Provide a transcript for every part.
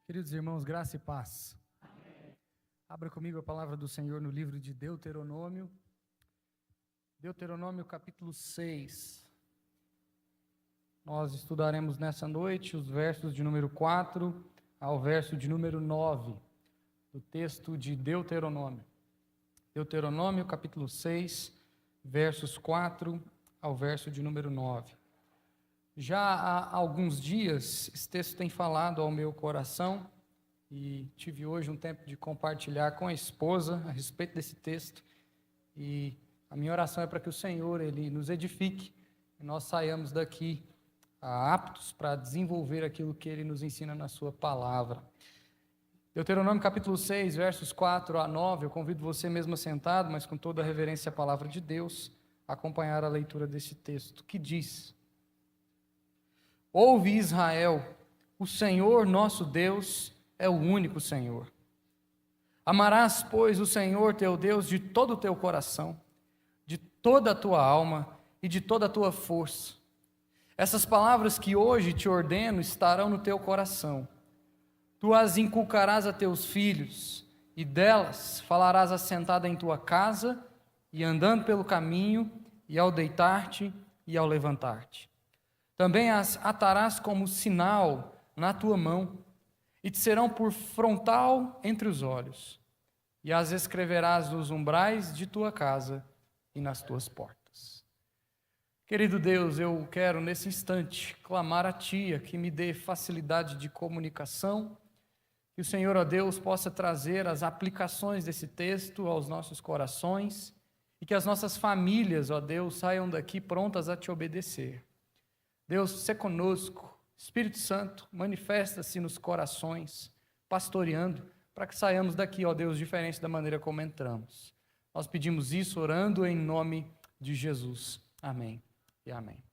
Queridos irmãos, graça e paz. Abra comigo a palavra do Senhor no livro de Deuteronômio. Deuteronômio capítulo 6. Nós estudaremos nessa noite os versos de número 4 ao verso de número 9 do texto de Deuteronômio. Deuteronômio capítulo 6, versos 4 ao verso de número 9. Já há alguns dias, esse texto tem falado ao meu coração e tive hoje um tempo de compartilhar com a esposa a respeito desse texto. E a minha oração é para que o Senhor, Ele nos edifique e nós saiamos daqui aptos para desenvolver aquilo que Ele nos ensina na Sua palavra. Deuteronômio capítulo 6, versos 4 a 9, eu convido você mesmo sentado, mas com toda a reverência à palavra de Deus, a acompanhar a leitura desse texto, que diz: Ouve, Israel, o Senhor nosso Deus é o único Senhor. Amarás, pois, o Senhor teu Deus de todo o teu coração, de toda a tua alma e de toda a tua força. Essas palavras que hoje te ordeno estarão no teu coração. Tu as inculcarás a teus filhos, e delas falarás assentada em tua casa, e andando pelo caminho, e ao deitar-te e ao levantar-te. Também as atarás como sinal na tua mão, e te serão por frontal entre os olhos, e as escreverás nos umbrais de tua casa e nas tuas portas. Querido Deus, eu quero nesse instante clamar a Ti, que me dê facilidade de comunicação, que o Senhor, ó Deus, possa trazer as aplicações desse texto aos nossos corações, e que as nossas famílias, ó Deus, saiam daqui prontas a Te obedecer. Deus, sê conosco, Espírito Santo, manifesta-se nos corações, pastoreando, para que saiamos daqui, ó Deus, diferente da maneira como entramos. Nós pedimos isso orando em nome de Jesus. Amém e amém.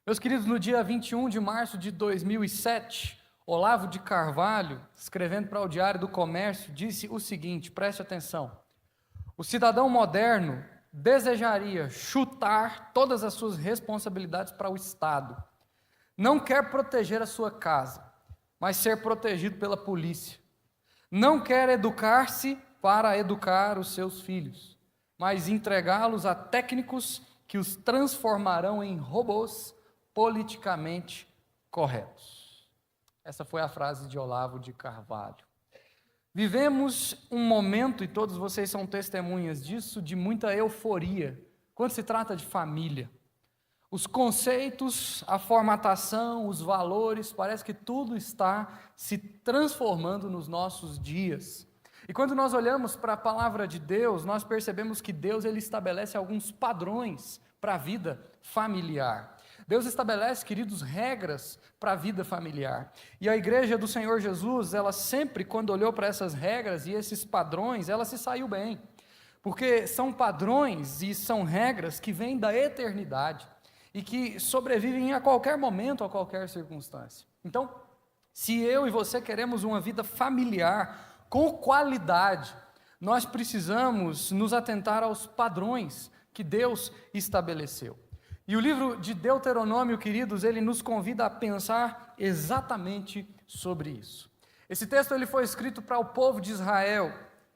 Meus queridos, no dia 21 de março de 2007, Olavo de Carvalho, escrevendo para o Diário do Comércio, disse o seguinte, preste atenção: o cidadão moderno desejaria chutar todas as suas responsabilidades para o Estado. Não quer proteger a sua casa, mas ser protegido pela polícia. Não quer educar-se para educar os seus filhos, mas entregá-los a técnicos que os transformarão em robôs politicamente corretos. Essa foi a frase de Olavo de Carvalho. Vivemos um momento, e todos vocês são testemunhas disso, de muita euforia, quando se trata de família. Os conceitos, a formatação, os valores, parece que tudo está se transformando nos nossos dias. E quando nós olhamos para a palavra de Deus, nós percebemos que Deus ele estabelece alguns padrões para a vida familiar. Deus estabelece, queridos, regras para a vida familiar. E a igreja do Senhor Jesus, ela sempre, quando olhou para essas regras e esses padrões, ela se saiu bem. Porque são padrões e são regras que vêm da eternidade e que sobrevivem a qualquer momento, a qualquer circunstância. Então, se eu e você queremos uma vida familiar com qualidade, nós precisamos nos atentar aos padrões que Deus estabeleceu. E o livro de Deuteronômio, queridos, ele nos convida a pensar exatamente sobre isso. Esse texto ele foi escrito para o povo de Israel.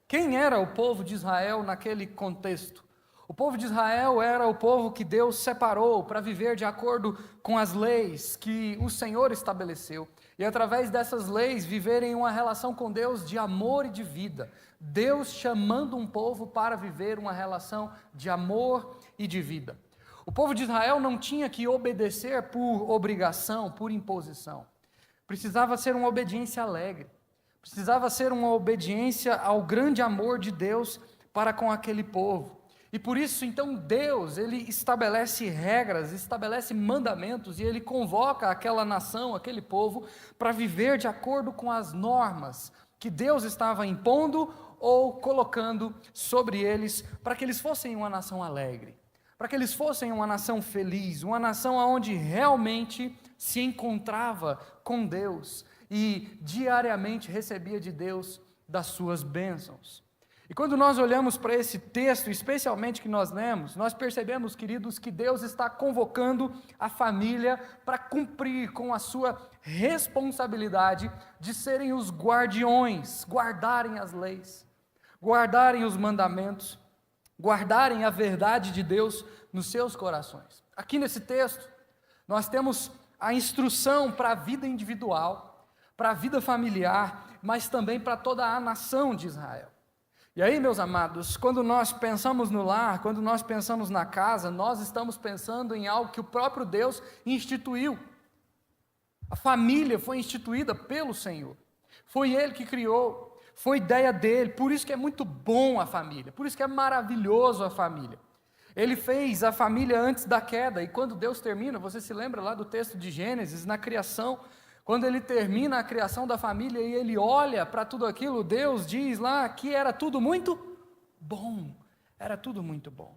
Quem era o povo de Israel naquele contexto? O povo de Israel era o povo que Deus separou para viver de acordo com as leis que o Senhor estabeleceu. E através dessas leis viverem uma relação com Deus de amor e de vida. Deus chamando um povo para viver uma relação de amor e de vida. O povo de Israel não tinha que obedecer por obrigação, por imposição. Precisava ser uma obediência alegre. Precisava ser uma obediência ao grande amor de Deus para com aquele povo. E por isso, então, Deus, ele estabelece regras, estabelece mandamentos e ele convoca aquela nação, aquele povo, para viver de acordo com as normas que Deus estava impondo ou colocando sobre eles, para que eles fossem uma nação alegre. Para que eles fossem uma nação feliz, uma nação onde realmente se encontrava com Deus e diariamente recebia de Deus das suas bênçãos. E quando nós olhamos para esse texto, especialmente que nós lemos, nós percebemos, queridos, que Deus está convocando a família para cumprir com a sua responsabilidade de serem os guardiões, guardarem as leis, guardarem os mandamentos, guardarem a verdade de Deus nos seus corações. Aqui nesse texto, nós temos a instrução para a vida individual, para a vida familiar, mas também para toda a nação de Israel. E aí, meus amados, quando nós pensamos no lar, quando nós pensamos na casa, nós estamos pensando em algo que o próprio Deus instituiu. A família foi instituída pelo Senhor. Foi Ele que criou, foi ideia dele, por isso que é muito bom a família, por isso que é maravilhoso a família. Ele fez a família antes da queda, e quando Deus termina, você se lembra lá do texto de Gênesis, na criação, quando ele termina a criação da família e ele olha para tudo aquilo, Deus diz lá que era tudo muito bom, era tudo muito bom.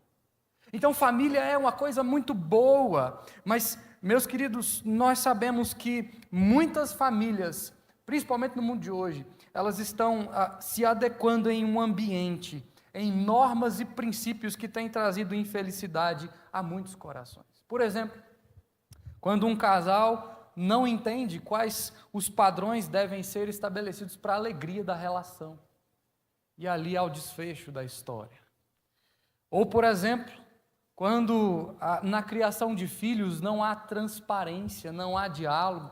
Então família é uma coisa muito boa, mas meus queridos, nós sabemos que muitas famílias, principalmente no mundo de hoje, elas estão se adequando em um ambiente, em normas e princípios que têm trazido infelicidade a muitos corações. Por exemplo, quando um casal não entende quais os padrões devem ser estabelecidos para a alegria da relação, e ali há o desfecho da história. Ou, por exemplo, quando na criação de filhos não há transparência, não há diálogo,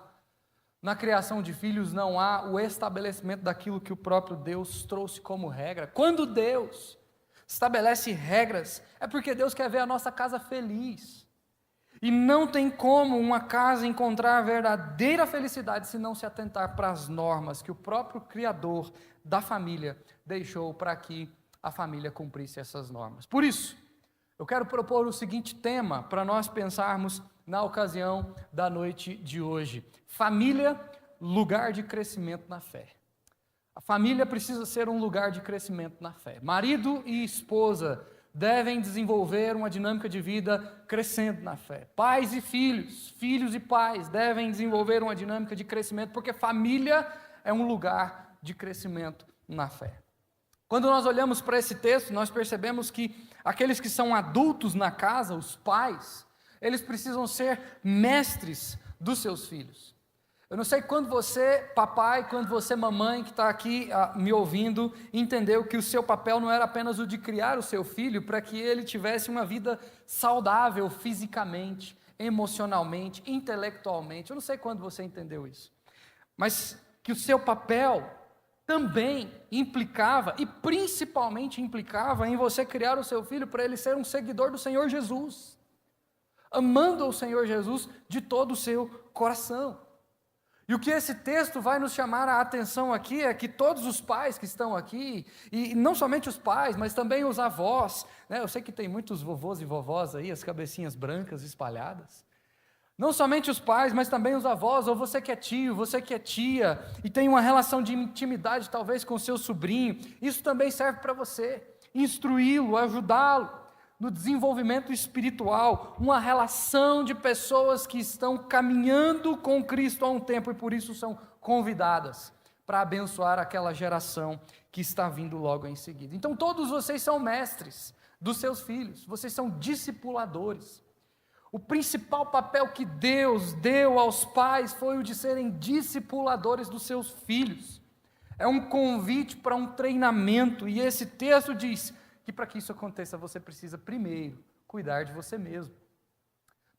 na criação de filhos não há o estabelecimento daquilo que o próprio Deus trouxe como regra. Quando Deus estabelece regras, é porque Deus quer ver a nossa casa feliz. E não tem como uma casa encontrar a verdadeira felicidade se não se atentar para as normas que o próprio Criador da família deixou para que a família cumprisse essas normas. Por isso, eu quero propor o seguinte tema para nós pensarmos na ocasião da noite de hoje: família, lugar de crescimento na fé. A família precisa ser um lugar de crescimento na fé. Marido e esposa devem desenvolver uma dinâmica de vida crescendo na fé. Pais e filhos, filhos e pais devem desenvolver uma dinâmica de crescimento, porque família é um lugar de crescimento na fé. Quando nós olhamos para esse texto, nós percebemos que aqueles que são adultos na casa, os pais, eles precisam ser mestres dos seus filhos. Eu não sei quando você, papai, quando você, mamãe, que está aqui me ouvindo, entendeu que o seu papel não era apenas o de criar o seu filho para que ele tivesse uma vida saudável fisicamente, emocionalmente, intelectualmente. Eu não sei quando você entendeu isso. Mas que o seu papel também implicava, e principalmente implicava, em você criar o seu filho para ele ser um seguidor do Senhor Jesus, amando o Senhor Jesus de todo o seu coração. E o que esse texto vai nos chamar a atenção aqui é que todos os pais que estão aqui, e não somente os pais, mas também os avós, né? Eu sei que tem muitos vovôs e vovós aí, as cabecinhas brancas espalhadas. Não somente os pais, mas também os avós, ou você que é tio, você que é tia, e tem uma relação de intimidade talvez com o seu sobrinho, isso também serve para você, instruí-lo, ajudá-lo no desenvolvimento espiritual, uma relação de pessoas que estão caminhando com Cristo há um tempo e por isso são convidadas para abençoar aquela geração que está vindo logo em seguida. Então todos vocês são mestres dos seus filhos, vocês são discipuladores. O principal papel que Deus deu aos pais foi o de serem discipuladores dos seus filhos. É um convite para um treinamento, e esse texto diz que para que isso aconteça, você precisa primeiro cuidar de você mesmo.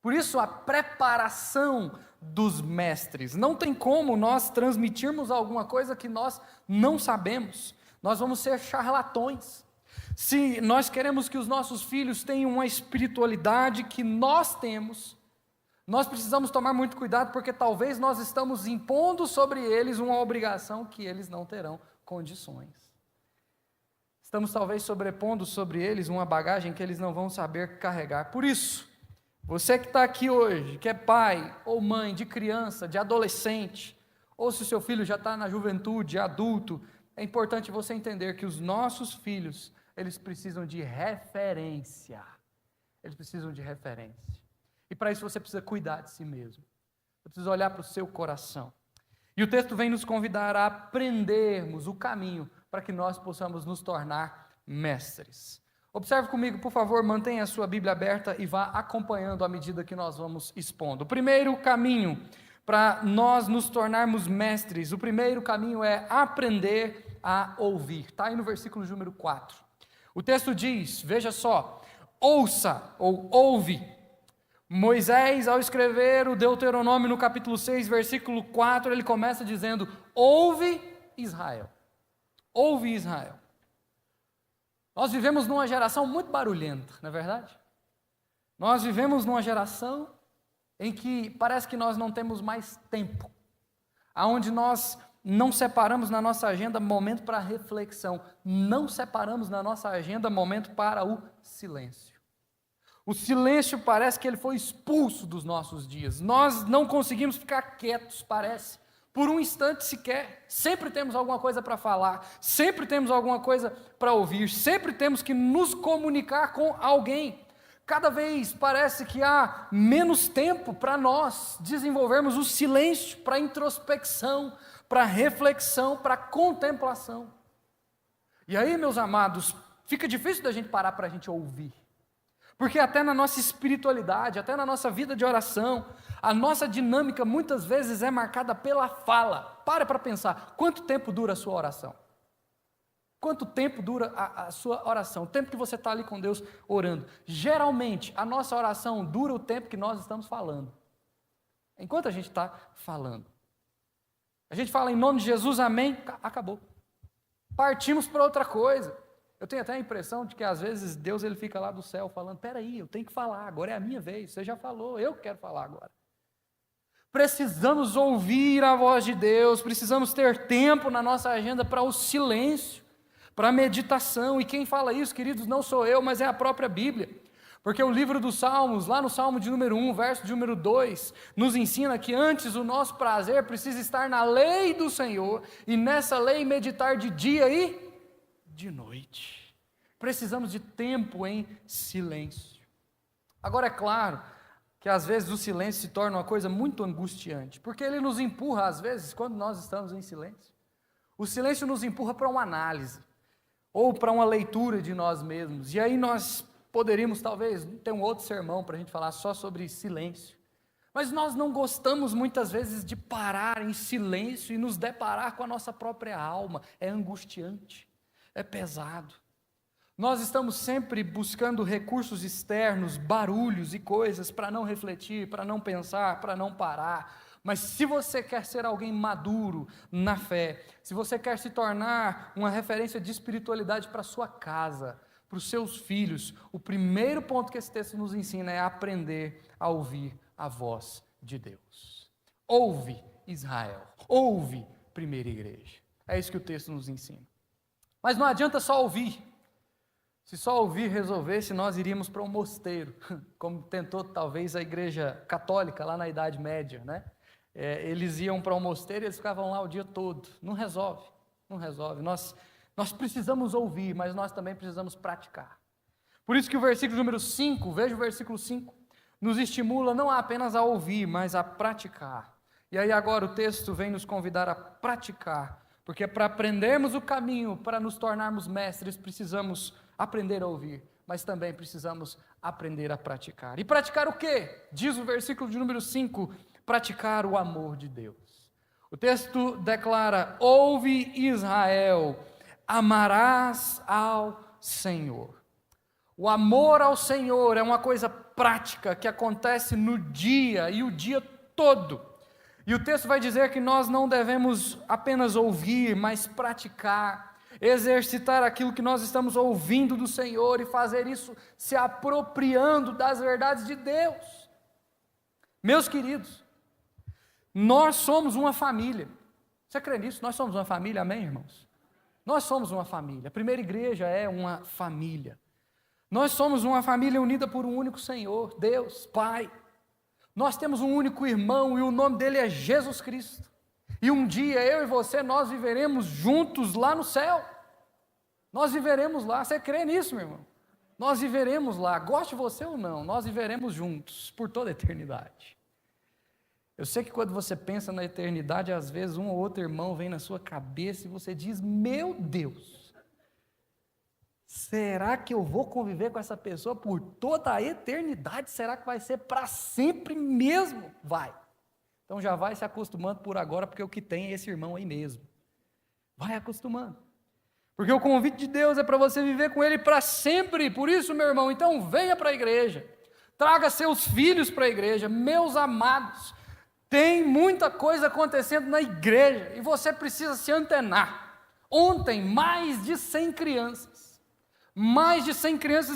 Por isso, a preparação dos mestres. Não tem como nós transmitirmos alguma coisa que nós não sabemos. Nós vamos ser charlatões. Se nós queremos que os nossos filhos tenham uma espiritualidade que nós temos, nós precisamos tomar muito cuidado, porque talvez nós estamos impondo sobre eles uma obrigação que eles não terão condições. Estamos talvez sobrepondo sobre eles uma bagagem que eles não vão saber carregar. Por isso, você que está aqui hoje, que é pai ou mãe de criança, de adolescente, ou se o seu filho já está na juventude, adulto, é importante você entender que os nossos filhos, eles precisam de referência. Eles precisam de referência. E para isso você precisa cuidar de si mesmo. Você precisa olhar para o seu coração. E o texto vem nos convidar a aprendermos o caminho para que nós possamos nos tornar mestres. Observe comigo, por favor, mantenha a sua Bíblia aberta e vá acompanhando à medida que nós vamos expondo. O primeiro caminho para nós nos tornarmos mestres, o primeiro caminho é aprender a ouvir. Está aí no versículo número 4. O texto diz, veja só, ouça ou ouve. Moisés, ao escrever o Deuteronômio no capítulo 6, versículo 4, ele começa dizendo, ouve Israel. Ouve Israel. Nós vivemos numa geração muito barulhenta, não é verdade? Nós vivemos numa geração em que parece que nós não temos mais tempo, aonde nós não separamos na nossa agenda momento para reflexão, não separamos na nossa agenda momento para o silêncio. O silêncio parece que ele foi expulso dos nossos dias, nós não conseguimos ficar quietos, parece, por um instante sequer, sempre temos alguma coisa para falar, sempre temos alguma coisa para ouvir, sempre temos que nos comunicar com alguém. Cada vez parece que há menos tempo para nós desenvolvermos o silêncio, para introspecção, para reflexão, para contemplação. E aí, meus amados, fica difícil da gente parar para a gente ouvir. Porque até na nossa espiritualidade, até na nossa vida de oração, a nossa dinâmica muitas vezes é marcada pela fala. Para pensar, quanto tempo dura a sua oração? Quanto tempo dura a sua oração? O tempo que você está ali com Deus orando. Geralmente, a nossa oração dura o tempo que nós estamos falando. Enquanto a gente está falando. A gente fala em nome de Jesus, amém, acabou. Partimos para outra coisa. Eu tenho até a impressão de que às vezes Deus ele fica lá do céu falando, peraí, eu tenho que falar, agora é a minha vez, você já falou, eu quero falar agora. Precisamos ouvir a voz de Deus, precisamos ter tempo na nossa agenda para o silêncio, para a meditação, e quem fala isso, queridos, não sou eu, mas é a própria Bíblia, porque o livro dos Salmos, lá no Salmo de número 1, verso de número 2, nos ensina que antes o nosso prazer precisa estar na lei do Senhor, e nessa lei meditar de dia e de noite. Precisamos de tempo em silêncio. Agora é claro que às vezes o silêncio se torna uma coisa muito angustiante, porque ele nos empurra às vezes, quando nós estamos em silêncio, o silêncio nos empurra para uma análise, ou para uma leitura de nós mesmos, e aí nós poderíamos talvez ter um outro sermão para a gente falar só sobre silêncio, mas nós não gostamos muitas vezes de parar em silêncio e nos deparar com a nossa própria alma, é angustiante. É pesado. Nós estamos sempre buscando recursos externos, barulhos e coisas para não refletir, para não pensar, para não parar. Mas se você quer ser alguém maduro na fé, se você quer se tornar uma referência de espiritualidade para a sua casa, para os seus filhos, o primeiro ponto que esse texto nos ensina é aprender a ouvir a voz de Deus. Ouve, Israel. Ouve, primeira igreja. É isso que o texto nos ensina. Mas não adianta só ouvir. Se só ouvir resolvesse, nós iríamos para um mosteiro, como tentou talvez a igreja católica lá na Idade Média, né? Eles iam para um mosteiro e eles ficavam lá o dia todo. Não resolve, não resolve. Nós precisamos ouvir, mas nós também precisamos praticar. Por isso que o versículo número 5, veja o versículo 5, nos estimula não apenas a ouvir, mas a praticar. E aí agora o texto vem nos convidar a praticar. Porque para aprendermos o caminho, para nos tornarmos mestres, precisamos aprender a ouvir, mas também precisamos aprender a praticar. E praticar o quê? Diz o versículo de número 5, praticar o amor de Deus. O texto declara, ouve Israel, amarás ao Senhor. O amor ao Senhor é uma coisa prática que acontece no dia e o dia todo. E o texto vai dizer que nós não devemos apenas ouvir, mas praticar, exercitar aquilo que nós estamos ouvindo do Senhor e fazer isso se apropriando das verdades de Deus. Meus queridos, nós somos uma família. Você crê nisso? Nós somos uma família, amém, irmãos? Nós somos uma família. A primeira igreja é uma família. Nós somos uma família unida por um único Senhor, Deus, Pai. Nós temos um único irmão e o nome dele é Jesus Cristo. E um dia eu e você, nós viveremos juntos lá no céu. Nós viveremos lá. Você crê nisso, meu irmão? Nós viveremos lá. Goste você ou não, nós viveremos juntos por toda a eternidade. Eu sei que quando você pensa na eternidade, às vezes um ou outro irmão vem na sua cabeça e você diz, meu Deus, Será que eu vou conviver com essa pessoa por toda a eternidade? Será que vai ser para sempre mesmo? Vai. Então já vai se acostumando por agora, porque o que tem é esse irmão aí mesmo. Vai acostumando. Porque o convite de Deus é para você viver com Ele para sempre. Por isso, meu irmão, então venha para a igreja. Traga seus filhos para a igreja. Meus amados, tem muita coisa acontecendo na igreja e você precisa se antenar. Ontem, mais de 100 crianças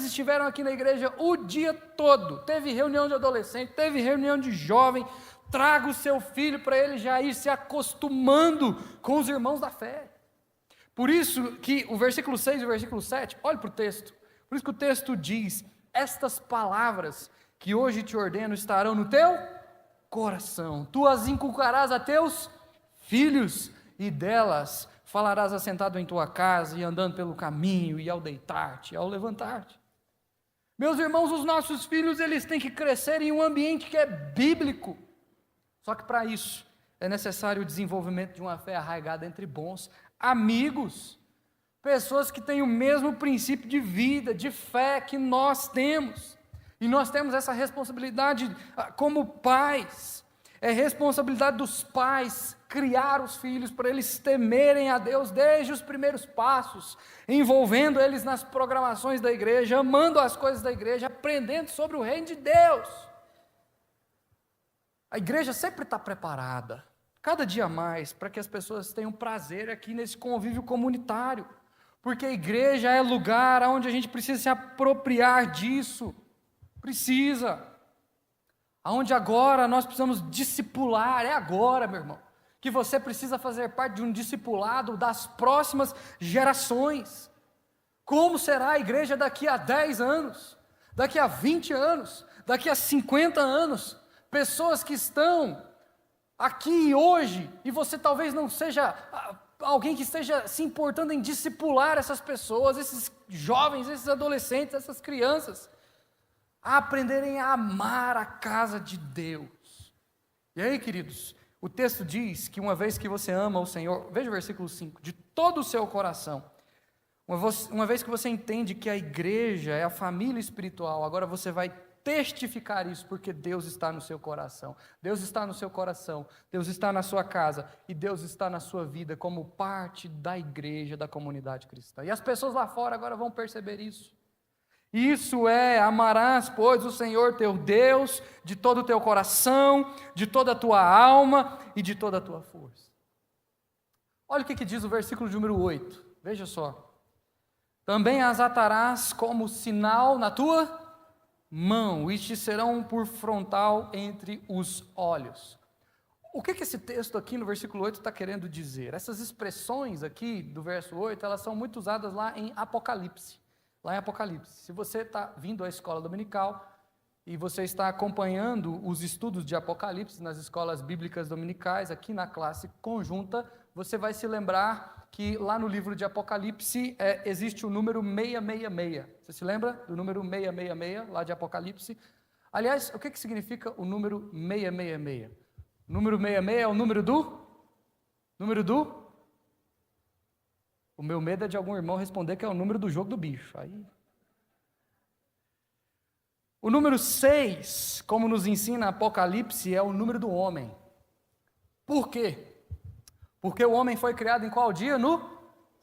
estiveram aqui na igreja o dia todo. Teve reunião de adolescente, teve reunião de jovem. Traga o seu filho para ele já ir se acostumando com os irmãos da fé. Por isso que o versículo 6 e o versículo 7, olhe para o texto. Por isso que o texto diz: estas palavras que hoje te ordeno estarão no teu coração. Tu as inculcarás a teus filhos, e delas falarás assentado em tua casa, e andando pelo caminho, e ao deitar-te, e ao levantar-te. Meus irmãos, os nossos filhos, eles têm que crescer em um ambiente que é bíblico. Só que para isso é necessário o desenvolvimento de uma fé arraigada entre bons amigos, pessoas que têm o mesmo princípio de vida, de fé que nós temos. E nós temos essa responsabilidade como pais. É responsabilidade dos pais criar os filhos para eles temerem a Deus desde os primeiros passos, envolvendo eles nas programações da igreja, amando as coisas da igreja, aprendendo sobre o reino de Deus. A igreja sempre está preparada, cada dia mais, para que as pessoas tenham prazer aqui nesse convívio comunitário, porque a igreja é lugar onde a gente precisa se apropriar disso, aonde agora nós precisamos discipular, é agora, meu irmão, que você precisa fazer parte de um discipulado das próximas gerações. Como será a igreja daqui a 10 anos, daqui a 20 anos, daqui a 50 anos? Pessoas que estão aqui hoje, e você talvez não seja alguém que esteja se importando em discipular essas pessoas, esses jovens, esses adolescentes, essas crianças, a aprenderem a amar a casa de Deus. E aí, queridos, o texto diz que uma vez que você ama o Senhor, veja o versículo 5, de todo o seu coração, uma vez que você entende que a igreja é a família espiritual, agora você vai testificar isso, porque Deus está no seu coração. Deus está no seu coração, Deus está na sua casa, e Deus está na sua vida como parte da igreja, da comunidade cristã. E as pessoas lá fora agora vão perceber isso. Isso é: amarás, pois, o Senhor teu Deus de todo o teu coração, de toda a tua alma e de toda a tua força. Olha o que diz o versículo de número 8, veja só. Também as atarás como sinal na tua mão, e te serão por frontal entre os olhos. O que esse texto aqui no versículo 8 está querendo dizer? Essas expressões aqui do verso 8, elas são muito usadas lá em Apocalipse. Lá em Apocalipse. Se você está vindo à escola dominical e você está acompanhando os estudos de Apocalipse nas escolas bíblicas dominicais, aqui na classe conjunta, você vai se lembrar que lá no livro de Apocalipse existe o número 666. Você se lembra do número 666 lá de Apocalipse? Aliás, o que significa o número 666? O número 66 é o número do? O meu medo é de algum irmão responder que é o número do jogo do bicho. Aí. O número 6, como nos ensina Apocalipse, é o número do homem. Por quê? Porque o homem foi criado em qual dia? No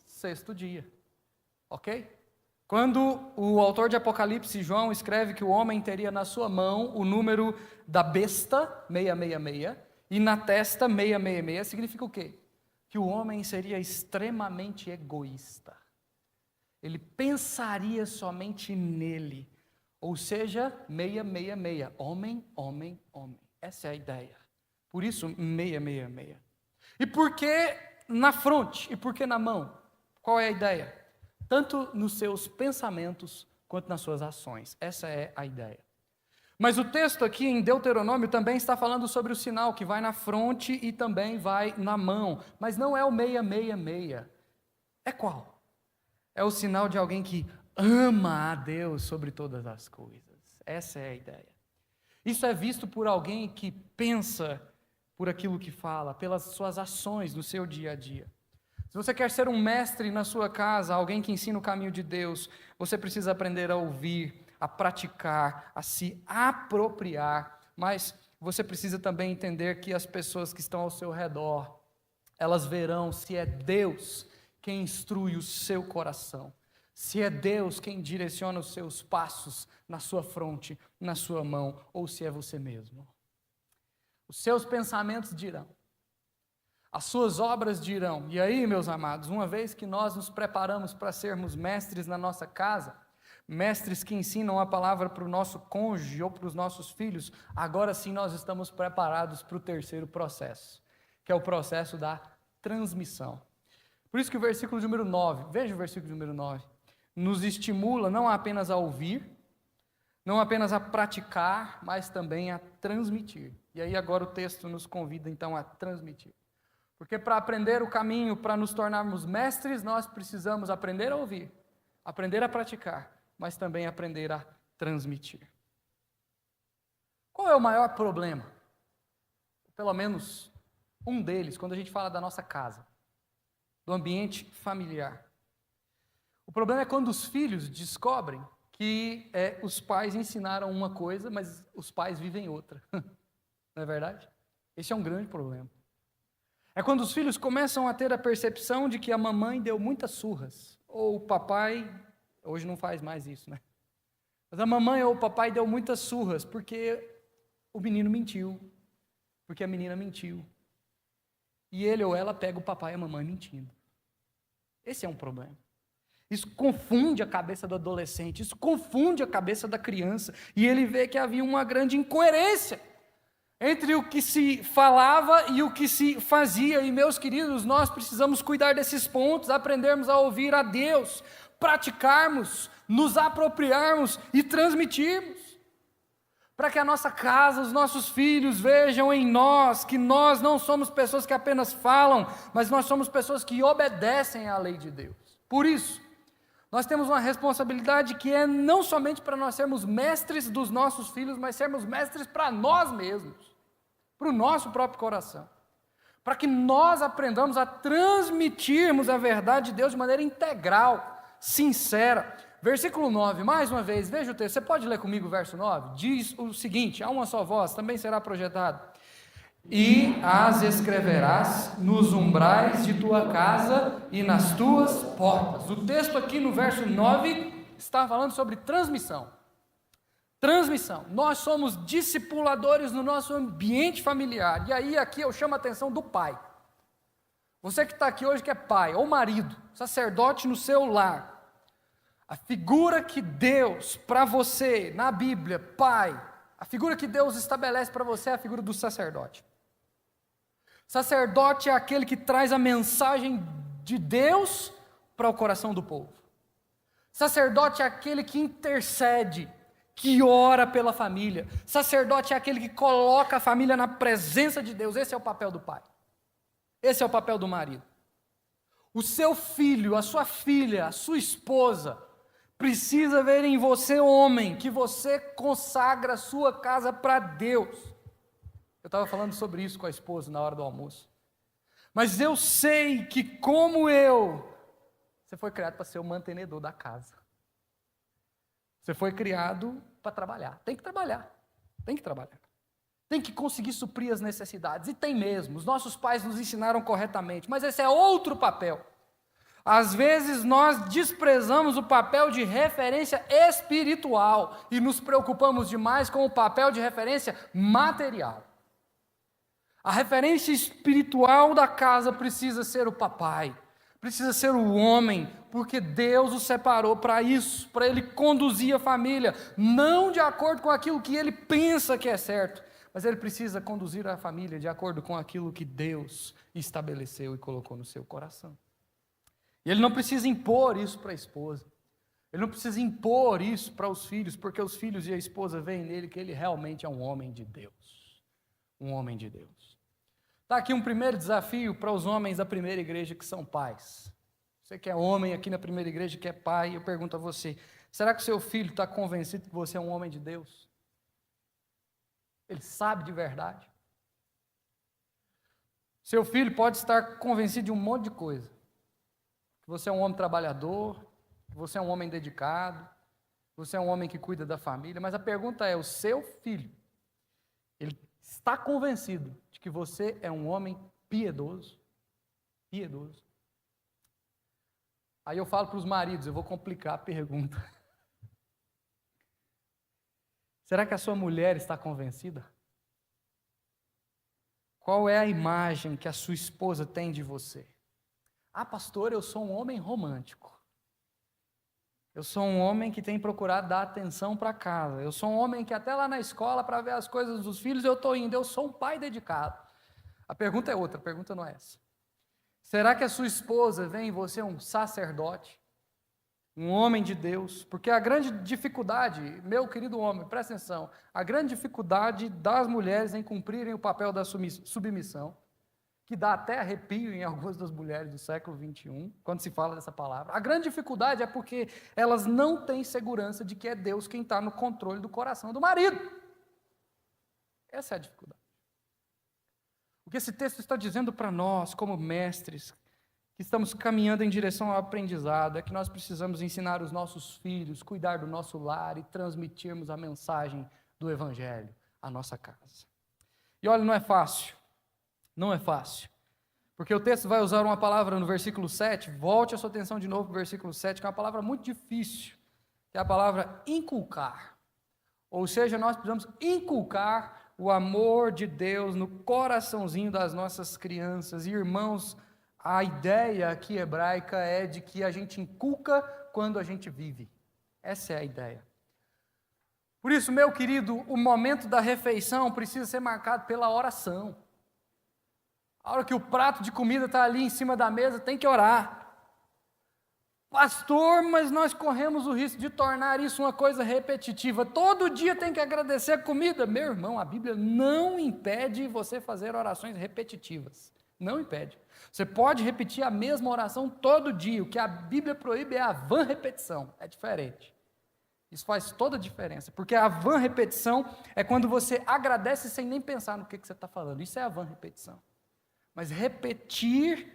6º dia. Ok? Quando o autor de Apocalipse, João, escreve que o homem teria na sua mão o número da besta, 666, e na testa, 666, significa o quê? Que o homem seria extremamente egoísta. Ele pensaria somente nele. Ou seja, 666. Homem, homem, homem. Essa é a ideia. Por isso, 666. E por que na fronte? E por que na mão? Qual é a ideia? Tanto nos seus pensamentos quanto nas suas ações. Essa é a ideia. Mas o texto aqui em Deuteronômio também está falando sobre o sinal que vai na fronte e também vai na mão. Mas não é o 666. É qual? É o sinal de alguém que ama a Deus sobre todas as coisas. Essa é a ideia. Isso é visto por alguém que pensa por aquilo que fala, pelas suas ações no seu dia a dia. Se você quer ser um mestre na sua casa, alguém que ensina o caminho de Deus, você precisa aprender a ouvir, a praticar, a se apropriar, mas você precisa também entender que as pessoas que estão ao seu redor, elas verão se é Deus quem instrui o seu coração, se é Deus quem direciona os seus passos na sua fronte, na sua mão, ou se é você mesmo. Os seus pensamentos dirão, as suas obras dirão. E aí, meus amados, uma vez que nós nos preparamos para sermos mestres na nossa casa, mestres que ensinam a palavra para o nosso cônjuge ou para os nossos filhos, agora sim nós estamos preparados para o terceiro processo, que é o processo da transmissão. Por isso que o versículo número 9, veja o versículo número 9, nos estimula não apenas a ouvir, não apenas a praticar, mas também a transmitir. E aí agora o texto nos convida então a transmitir. Porque para aprender o caminho, para nos tornarmos mestres, nós precisamos aprender a ouvir, aprender a praticar, mas também aprender a transmitir. Qual é o maior problema? Pelo menos um deles, quando a gente fala da nossa casa, do ambiente familiar. O problema é quando os filhos descobrem que os pais ensinaram uma coisa, mas os pais vivem outra. Não é verdade? Esse é um grande problema. É quando os filhos começam a ter a percepção de que a mamãe deu muitas surras, ou o papai, hoje não faz mais isso, né? Mas a mamãe ou o papai deu muitas surras, porque o menino mentiu, porque a menina mentiu. E ele ou ela pega o papai e a mamãe mentindo. Esse é um problema. Isso confunde a cabeça do adolescente, isso confunde a cabeça da criança, e ele vê que havia uma grande incoerência entre o que se falava e o que se fazia. E, meus queridos, nós precisamos cuidar desses pontos, aprendermos a ouvir a Deus, praticarmos, nos apropriarmos e transmitirmos, para que a nossa casa, os nossos filhos vejam em nós que nós não somos pessoas que apenas falam, mas nós somos pessoas que obedecem à lei de Deus. Por isso, nós temos uma responsabilidade que é não somente para nós sermos mestres dos nossos filhos, mas sermos mestres para nós mesmos, para o nosso próprio coração, para que nós aprendamos a transmitirmos a verdade de Deus de maneira integral, sincera. Versículo 9, mais uma vez, veja o texto, você pode ler comigo o verso 9? Diz o seguinte, a uma só voz, também será projetado: e as escreverás nos umbrais de tua casa e nas tuas portas. O texto aqui no verso 9 está falando sobre transmissão. Transmissão. Nós somos discipuladores no nosso ambiente familiar. E aí aqui eu chamo a atenção do pai. Você que está aqui hoje que é pai ou marido, sacerdote no seu lar. A figura que Deus, para você, na Bíblia, pai, a figura que Deus estabelece para você é a figura do sacerdote. Sacerdote é aquele que traz a mensagem de Deus para o coração do povo. Sacerdote é aquele que intercede, que ora pela família. Sacerdote é aquele que coloca a família na presença de Deus. Esse é o papel do pai. Esse é o papel do marido. O seu filho, a sua filha, a sua esposa precisa ver em você, homem, que você consagra a sua casa para Deus. Eu estava falando sobre isso com a esposa na hora do almoço. Mas eu sei que, como você foi criado para ser o mantenedor da casa. Você foi criado para trabalhar. Tem que trabalhar. Tem que trabalhar. Tem que conseguir suprir as necessidades. E tem mesmo. Os nossos pais nos ensinaram corretamente. Mas esse é outro papel. Às vezes nós desprezamos o papel de referência espiritual e nos preocupamos demais com o papel de referência material. A referência espiritual da casa precisa ser o papai, precisa ser o homem, porque Deus o separou para isso, para ele conduzir a família, não de acordo com aquilo que ele pensa que é certo, mas ele precisa conduzir a família de acordo com aquilo que Deus estabeleceu e colocou no seu coração. E ele não precisa impor isso para a esposa, ele não precisa impor isso para os filhos, porque os filhos e a esposa veem nele que ele realmente é um homem de Deus, um homem de Deus. Está aqui um primeiro desafio para os homens da primeira igreja que são pais. Você que é homem aqui na primeira igreja, que é pai, eu pergunto a você, será que o seu filho está convencido que você é um homem de Deus? Ele sabe de verdade? Seu filho pode estar convencido de um monte de coisa, que você é um homem trabalhador, que você é um homem dedicado, que você é um homem que cuida da família, mas a pergunta é: o seu filho, ele está convencido de que você é um homem piedoso? Piedoso. Aí eu falo para os maridos, eu vou complicar a pergunta. Será que a sua mulher está convencida? Qual é a imagem que a sua esposa tem de você? Ah, pastor, eu sou um homem romântico. Eu sou um homem que tem procurado dar atenção para casa. Eu sou um homem que até lá na escola, para ver as coisas dos filhos, eu estou indo. Eu sou um pai dedicado. A pergunta é outra, a pergunta não é essa. Será que a sua esposa vê em você um sacerdote? Um homem de Deus? Porque a grande dificuldade, meu querido homem, presta atenção, a grande dificuldade das mulheres em cumprirem o papel da submissão, que dá até arrepio em algumas das mulheres do século XXI, quando se fala dessa palavra. A grande dificuldade é porque elas não têm segurança de que é Deus quem está no controle do coração do marido. Essa é a dificuldade. O que esse texto está dizendo para nós, como mestres, que estamos caminhando em direção ao aprendizado, é que nós precisamos ensinar os nossos filhos, cuidar do nosso lar e transmitirmos a mensagem do Evangelho à nossa casa. E olha, não é fácil. Não é fácil, porque o texto vai usar uma palavra no versículo 7, volte a sua atenção de novo para o versículo 7, que é uma palavra muito difícil, que é a palavra inculcar. Ou seja, nós precisamos inculcar o amor de Deus no coraçãozinho das nossas crianças. E irmãos, a ideia aqui hebraica é de que a gente inculca quando a gente vive. Essa é a ideia. Por isso, meu querido, o momento da refeição precisa ser marcado pela oração. A hora que o prato de comida está ali em cima da mesa, tem que orar. Pastor, mas nós corremos o risco de tornar isso uma coisa repetitiva. Todo dia tem que agradecer a comida. Meu irmão, a Bíblia não impede você fazer orações repetitivas. Não impede. Você pode repetir a mesma oração todo dia. O que a Bíblia proíbe é a vã repetição. É diferente. Isso faz toda a diferença. Porque a vã repetição é quando você agradece sem nem pensar no que você está falando. Isso é a vã repetição. Mas repetir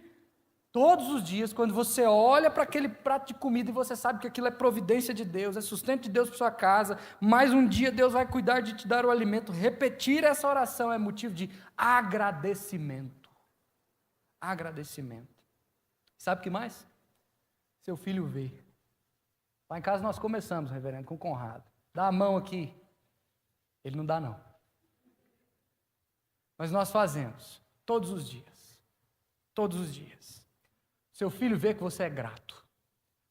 todos os dias, quando você olha para aquele prato de comida e você sabe que aquilo é providência de Deus, é sustento de Deus para sua casa, mais um dia Deus vai cuidar de te dar o alimento. Repetir essa oração é motivo de agradecimento. Agradecimento. Sabe o que mais? Seu filho vê. Lá em casa nós começamos, reverendo, com o Conrado. Dá a mão aqui. Ele não dá, não. Mas nós fazemos. Todos os dias. Todos os dias. Seu filho vê que você é grato.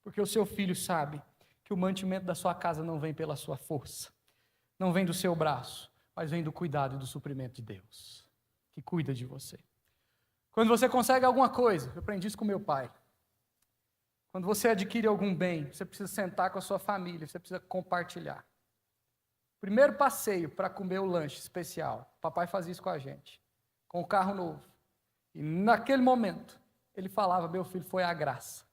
Porque o seu filho sabe que o mantimento da sua casa não vem pela sua força. Não vem do seu braço. Mas vem do cuidado e do suprimento de Deus. Que cuida de você. Quando você consegue alguma coisa, eu aprendi isso com meu pai. Quando você adquire algum bem, você precisa sentar com a sua família. Você precisa compartilhar. Primeiro passeio para comer o lanche especial. Papai fazia isso com a gente. Com o carro novo. E naquele momento, ele falava: meu filho, foi a graça.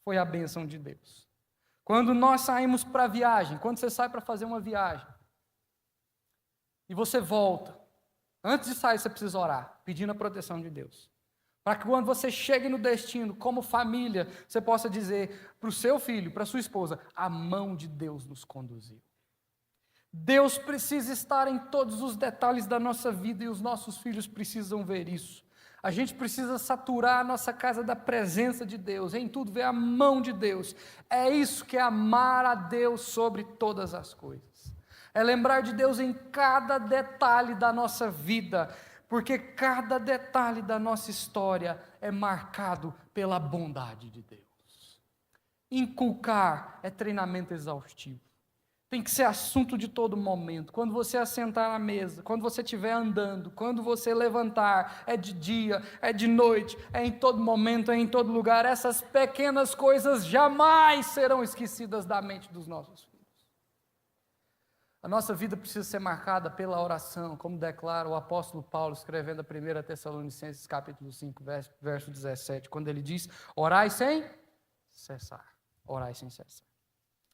Foi a bênção de Deus. Quando nós saímos para a viagem, quando você sai para fazer uma viagem, e você volta, antes de sair você precisa orar, pedindo a proteção de Deus. Para que quando você chegue no destino, como família, você possa dizer para o seu filho, para a sua esposa: a mão de Deus nos conduziu. Deus precisa estar em todos os detalhes da nossa vida e os nossos filhos precisam ver isso. A gente precisa saturar a nossa casa da presença de Deus, em tudo ver a mão de Deus. É isso que é amar a Deus sobre todas as coisas. É lembrar de Deus em cada detalhe da nossa vida, porque cada detalhe da nossa história é marcado pela bondade de Deus. Inculcar é treinamento exaustivo. Tem que ser assunto de todo momento. Quando você assentar na mesa, quando você estiver andando, quando você levantar, é de dia, é de noite, é em todo momento, é em todo lugar. Essas pequenas coisas jamais serão esquecidas da mente dos nossos filhos. A nossa vida precisa ser marcada pela oração, como declara o apóstolo Paulo, escrevendo a 1 Tessalonicenses capítulo 5, verso 17, quando ele diz: orai sem cessar. Orai sem cessar.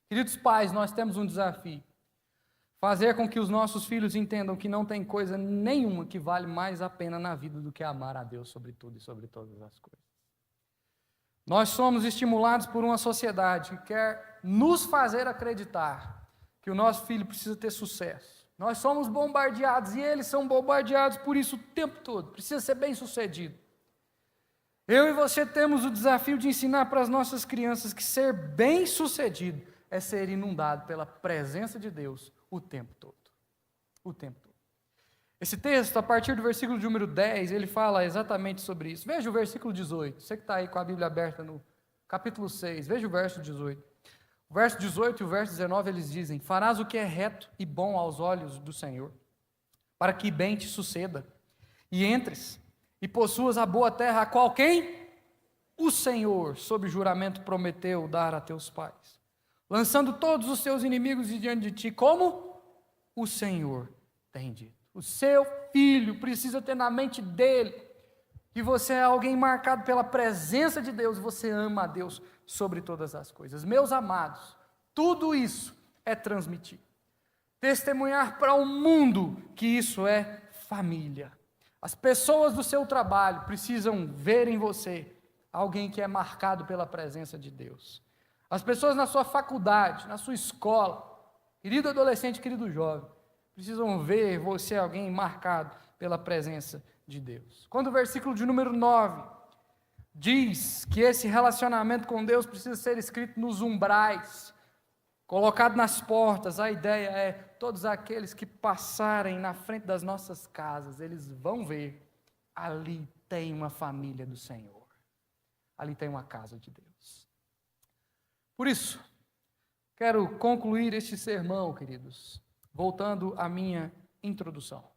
Queridos pais, nós temos um desafio. Fazer com que os nossos filhos entendam que não tem coisa nenhuma que vale mais a pena na vida do que amar a Deus sobre tudo e sobre todas as coisas. Nós somos estimulados por uma sociedade que quer nos fazer acreditar que o nosso filho precisa ter sucesso. Nós somos bombardeados e eles são bombardeados por isso o tempo todo. Precisa ser bem-sucedido. Eu e você temos o desafio de ensinar para as nossas crianças que ser bem-sucedido é ser inundado pela presença de Deus o tempo todo. O tempo todo. Esse texto, a partir do versículo de número 10, ele fala exatamente sobre isso. Veja o versículo 18. Você que está aí com a Bíblia aberta no capítulo 6, veja o verso 18. O verso 18 e o verso 19, eles dizem: farás o que é reto e bom aos olhos do Senhor, para que bem te suceda, e entres, e possuas a boa terra, a qual quem? O Senhor, sob juramento, prometeu dar a teus pais, lançando todos os teus inimigos diante de ti, como o Senhor tem dito. O seu filho precisa ter na mente dele que você é alguém marcado pela presença de Deus, você ama a Deus sobre todas as coisas. Meus amados, tudo isso é transmitir. Testemunhar para o mundo que isso é família. As pessoas do seu trabalho precisam ver em você alguém que é marcado pela presença de Deus. As pessoas na sua faculdade, na sua escola, querido adolescente, querido jovem, precisam ver você alguém marcado pela presença de Deus. Quando o versículo de número 9 diz que esse relacionamento com Deus precisa ser escrito nos umbrais, colocado nas portas, a ideia é todos aqueles que passarem na frente das nossas casas, eles vão ver, ali tem uma família do Senhor, ali tem uma casa de Deus. Por isso, quero concluir este sermão, queridos, voltando à minha introdução.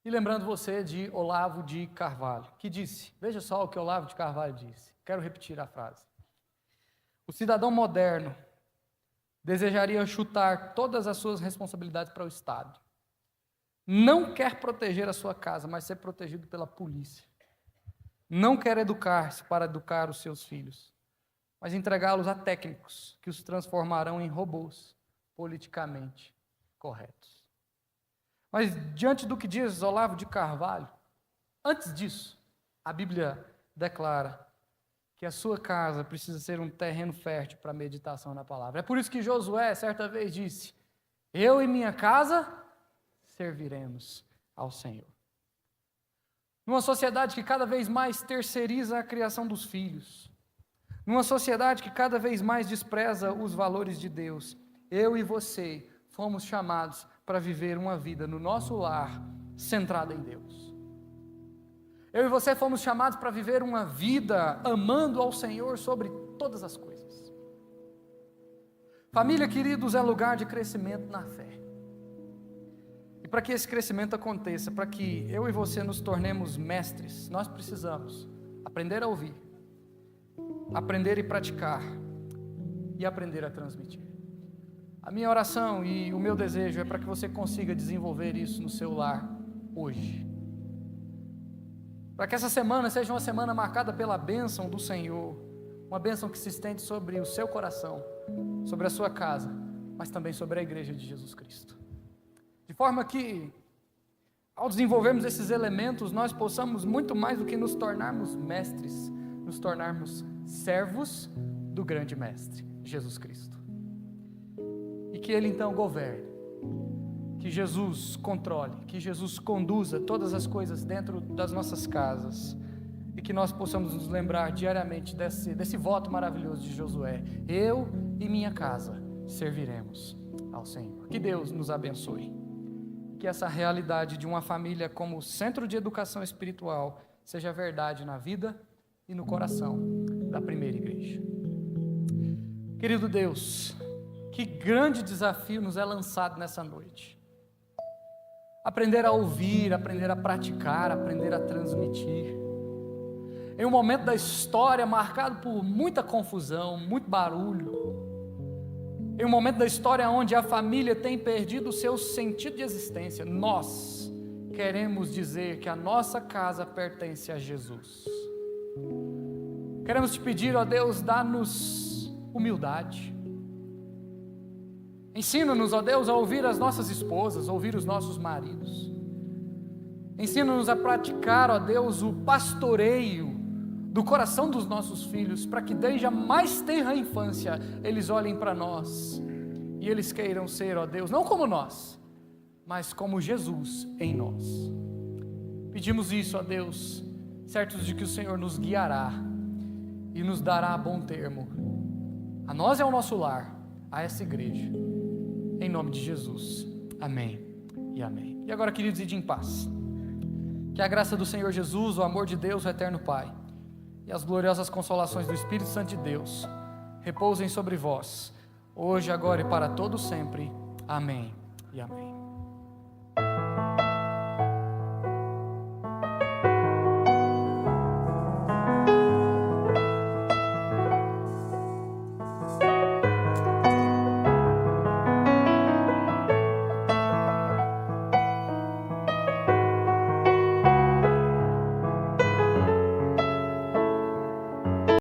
E lembrando você de Olavo de Carvalho, que disse, veja só o que Olavo de Carvalho disse, quero repetir a frase. O cidadão moderno desejaria chutar todas as suas responsabilidades para o Estado. Não quer proteger a sua casa, mas ser protegido pela polícia. Não quer educar-se para educar os seus filhos, mas entregá-los a técnicos que os transformarão em robôs politicamente corretos. Mas diante do que diz Olavo de Carvalho, antes disso, a Bíblia declara que a sua casa precisa ser um terreno fértil para a meditação na palavra. É por isso que Josué, certa vez, disse: eu e minha casa serviremos ao Senhor. Numa sociedade que cada vez mais terceiriza a criação dos filhos, numa sociedade que cada vez mais despreza os valores de Deus, eu e você fomos chamados para viver uma vida no nosso lar centrada em Deus. Eu e você fomos chamados para viver uma vida amando ao Senhor sobre todas as coisas. Família, queridos, é lugar de crescimento na fé. E para que esse crescimento aconteça, para que eu e você nos tornemos mestres, nós precisamos aprender a ouvir, aprender e praticar e aprender a transmitir. A minha oração e o meu desejo é para que você consiga desenvolver isso no seu lar hoje. Para que essa semana seja uma semana marcada pela bênção do Senhor, uma bênção que se estende sobre o seu coração, sobre a sua casa, mas também sobre a igreja de Jesus Cristo. De forma que, ao desenvolvermos esses elementos, nós possamos muito mais do que nos tornarmos mestres, nos tornarmos servos do grande mestre, Jesus Cristo. E que Ele então governe, que Jesus controle, que Jesus conduza todas as coisas dentro das nossas casas, e que nós possamos nos lembrar diariamente desse voto maravilhoso de Josué: eu e minha casa serviremos ao Senhor. Que Deus nos abençoe, que essa realidade de uma família como centro de educação espiritual seja verdade na vida e no coração da primeira igreja. Querido Deus, que grande desafio nos é lançado nessa noite. Aprender a ouvir, aprender a praticar, aprender a transmitir. Em um momento da história marcado por muita confusão, muito barulho. Em um momento da história onde a família tem perdido o seu sentido de existência, nós queremos dizer que a nossa casa pertence a Jesus. Queremos te pedir, ó Deus, dá-nos humildade. Ensina-nos, ó Deus, a ouvir as nossas esposas, a ouvir os nossos maridos. Ensina-nos a praticar, ó Deus, o pastoreio do coração dos nossos filhos, para que desde a mais tenra infância eles olhem para nós e eles queiram ser, ó Deus, não como nós, mas como Jesus em nós. Pedimos isso, ó Deus, certos de que o Senhor nos guiará e nos dará bom termo, a nós e ao nosso lar, a essa igreja, em nome de Jesus, amém e amém. E agora, queridos, ide em paz, que a graça do Senhor Jesus, o amor de Deus, o eterno Pai, e as gloriosas consolações do Espírito Santo de Deus, repousem sobre vós, hoje, agora e para todo sempre, amém e amém.